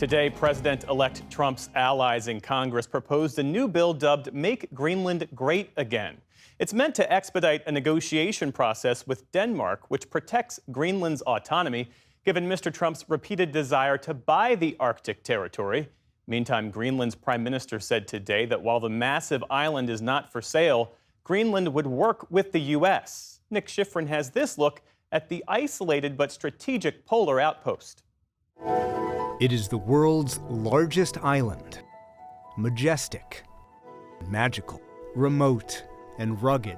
Today, President-elect Trump's allies in Congress proposed a new bill dubbed Make Greenland Great Again. It's meant to expedite a negotiation process with Denmark, which protects Greenland's autonomy, given Mr. Trump's repeated desire to buy the Arctic territory. Meantime, Greenland's prime minister said today that while the massive island is not for sale, Greenland would work with the U.S. Nick Schifrin has this look at the isolated but strategic polar outpost. It is the world's largest island. Majestic, magical, remote, and rugged.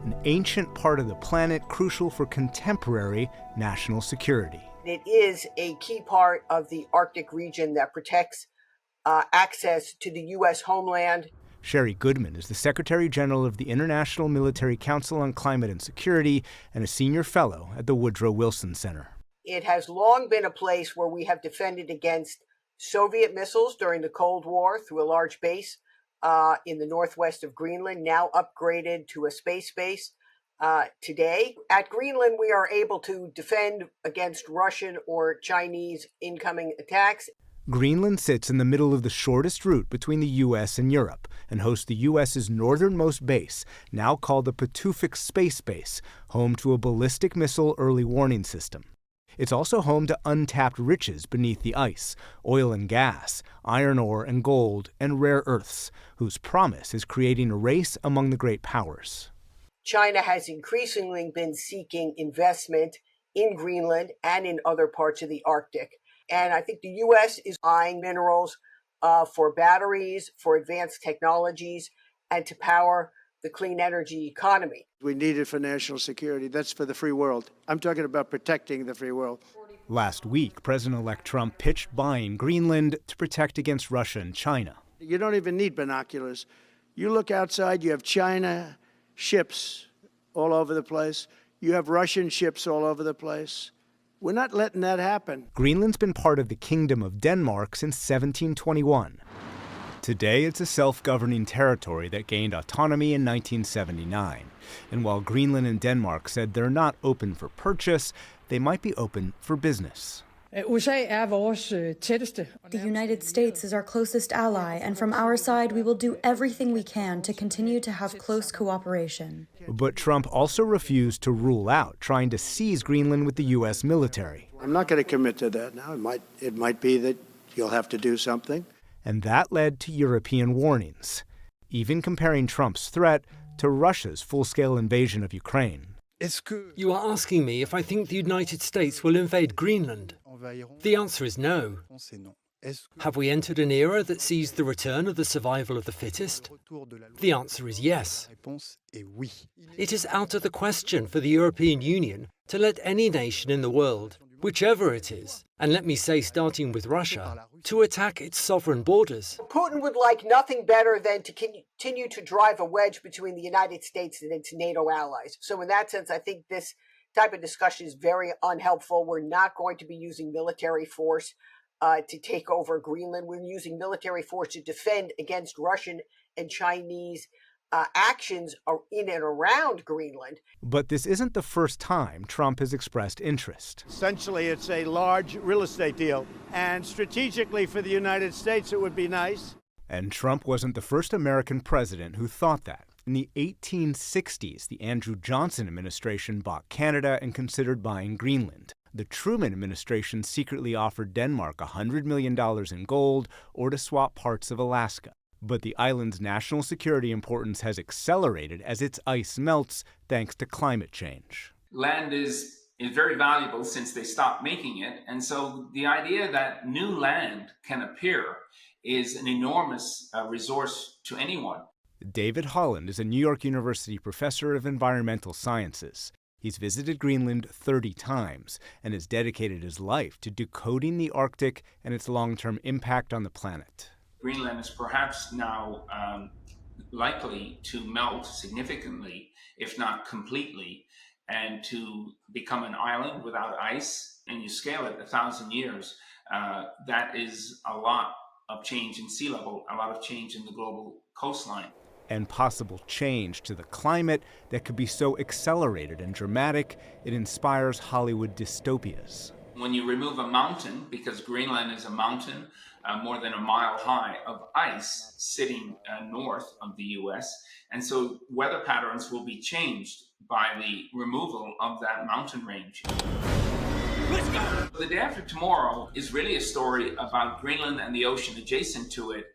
An ancient part of the planet crucial for contemporary national security. It is a key part of the Arctic region that protects access to the U.S. homeland. Sherry Goodman is the Secretary General of the International Military Council on Climate and Security and a senior fellow at the Woodrow Wilson Center. It has long been a place where we have defended against Soviet missiles during the Cold War through a large base in the northwest of Greenland, now upgraded to a space base today. At Greenland, we are able to defend against Russian or Chinese incoming attacks. Greenland sits in the middle of the shortest route between the U.S. and Europe and hosts the U.S.'s northernmost base, now called the Pituffik Space Base, home to a ballistic missile early warning system. It's also home to untapped riches beneath the ice, oil and gas, iron ore and gold, and rare earths, whose promise is creating a race among the great powers. China has increasingly been seeking investment in Greenland and in other parts of the Arctic. And I think the U.S. is eyeing minerals for batteries, for advanced technologies, and to power the clean energy economy. We need it for national security. That's for the free world. I'm talking about protecting the free world. Last week, President-elect Trump pitched buying Greenland to protect against Russia and China. You don't even need binoculars. You look outside, you have China ships all over the place. You have Russian ships all over the place. We're not letting that happen. Greenland's been part of the Kingdom of Denmark since 1721. Today, it's a self-governing territory that gained autonomy in 1979. And while Greenland and Denmark said they're not open for purchase, they might be open for business. The United States is our closest ally, and from our side, we will do everything we can to continue to have close cooperation. But Trump also refused to rule out trying to seize Greenland with the U.S. military. I'm not going to commit to that now. It might be that you'll have to do something. And that led to European warnings, even comparing Trump's threat to Russia's full-scale invasion of Ukraine. You are asking me if I think the United States will invade Greenland. The answer is no. Have we entered an era that sees the return of the survival of the fittest? The answer is yes. It is out of the question for the European Union to let any nation in the world, whichever it is, and let me say starting with Russia, to attack its sovereign borders. Putin would like nothing better than to continue to drive a wedge between the United States and its NATO allies. So in that sense, I think this type of discussion is very unhelpful. We're not going to be using military force to take over Greenland. We're using military force to defend against Russian and Chinese actions in and around Greenland. But this isn't the first time Trump has expressed interest. Essentially, it's a large real estate deal. And strategically for the United States, it would be nice. And Trump wasn't the first American president who thought that. In the 1860s, the Andrew Johnson administration bought Canada and considered buying Greenland. The Truman administration secretly offered Denmark $100 million in gold or to swap parts of Alaska. But the island's national security importance has accelerated as its ice melts thanks to climate change. Land is very valuable since they stopped making it. And so the idea that new land can appear is an enormous resource to anyone. David Holland is a New York University professor of environmental sciences. He's visited Greenland 30 times and has dedicated his life to decoding the Arctic and its long-term impact on the planet. Greenland is perhaps now likely to melt significantly, if not completely, and to become an island without ice. And you scale it 1,000 years, that is a lot of change in sea level, a lot of change in the global coastline. And possible change to the climate that could be so accelerated and dramatic, it inspires Hollywood dystopias. When you remove a mountain, because Greenland is a mountain more than a mile high of ice sitting north of the US, and so weather patterns will be changed by the removal of that mountain range. Let's go! The Day After Tomorrow is really a story about Greenland and the ocean adjacent to it,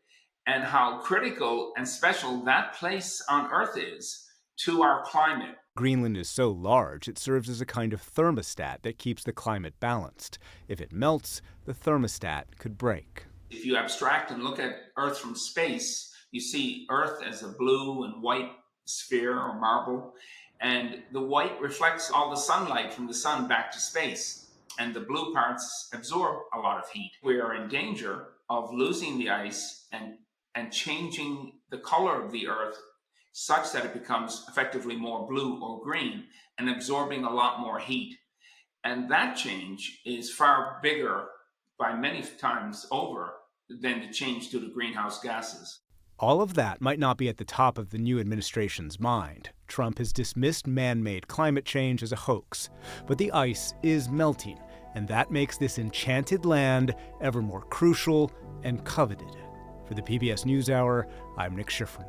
and how critical and special that place on Earth is to our climate. Greenland is so large, it serves as a kind of thermostat that keeps the climate balanced. If it melts, the thermostat could break. If you abstract and look at Earth from space, you see Earth as a blue and white sphere or marble, and the white reflects all the sunlight from the sun back to space, and the blue parts absorb a lot of heat. We are in danger of losing the ice and changing the color of the Earth such that it becomes effectively more blue or green and absorbing a lot more heat. And that change is far bigger by many times over than the change due to greenhouse gases. All of that might not be at the top of the new administration's mind. Trump has dismissed man-made climate change as a hoax. But the ice is melting, and that makes this enchanted land ever more crucial and coveted. For the PBS NewsHour, I'm Nick Schifrin.